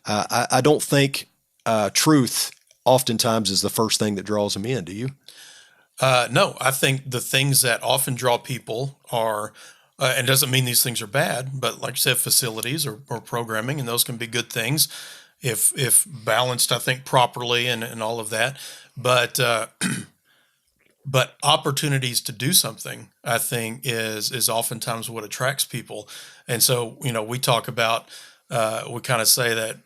I don't think truth oftentimes is the first thing that draws them in. Do you? No, I think the things that often draw people are, and doesn't mean these things are bad, but like you said, facilities or programming, and those can be good things if balanced, I think, properly and all of that. But but opportunities to do something, I think, is oftentimes what attracts people. And so, we talk about, we kind of say that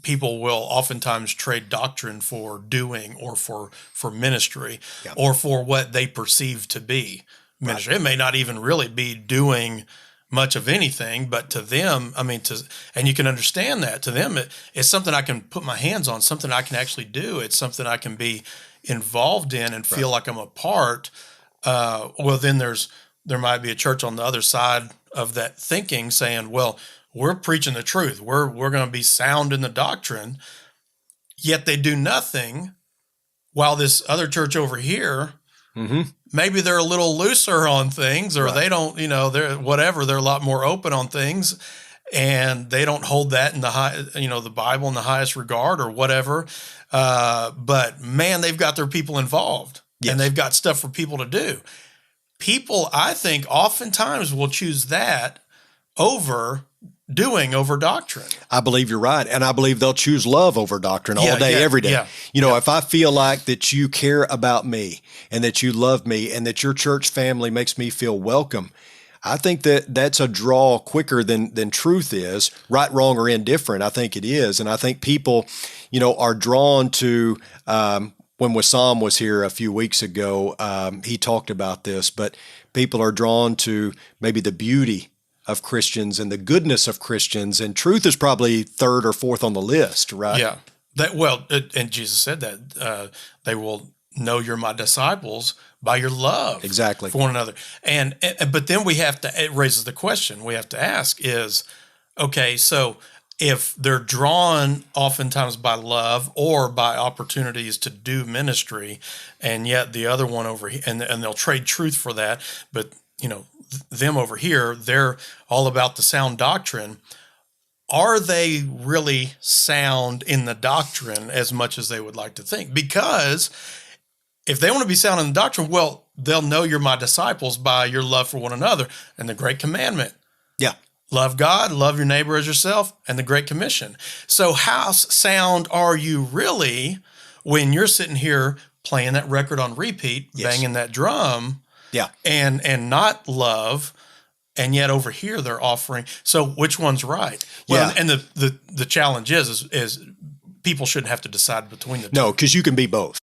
people will oftentimes trade doctrine for doing or for ministry, Yeah. or for what they perceive to be ministry. Right. It may not even really be doing much of anything, but to them, and you can understand that to them, it's something I can put my hands on, something I can actually do. It's something I can be involved in and feel like I'm a part. Well, then there might be a church on the other side of that thinking saying, well, we're preaching the truth. We're going to be sound in the doctrine, yet they do nothing, while this other church over here, maybe they're a little looser on things, or they don't, they're whatever. They're a lot more open on things, and they don't hold that in the high, the Bible in the highest regard or whatever. But man, they've got their people involved, and they've got stuff for people to do. People, I think, oftentimes will choose that over doctrine. I believe you're right. And I believe they'll choose love over doctrine all day, every day. Yeah. If I feel like that you care about me and that you love me and that your church family makes me feel welcome, I think that that's a draw quicker than truth is. Right, wrong, or indifferent, I think it is. And I think people, are drawn to, when Wissam was here a few weeks ago, he talked about this, but people are drawn to maybe the beauty of Christians and the goodness of Christians, and truth is probably third or fourth on the list, right? Yeah. And Jesus said that they will know you're my disciples by your love for one another. But then it raises the question we have to ask is, okay, so if they're drawn oftentimes by love or by opportunities to do ministry, and yet the other one over here, and they'll trade truth for that, but them over here, they're all about the sound doctrine. Are they really sound in the doctrine as much as they would like to think? Because if they want to be sound in the doctrine, well, they'll know you're my disciples by your love for one another and the great commandment. Yeah. Love God, love your neighbor as yourself, and the great commission. So how sound are you really when you're sitting here playing that record on repeat, banging that drum, and not love, and yet over here they're offering? So which one's right? Well, and the challenge is people shouldn't have to decide between the two. No, because you can be both.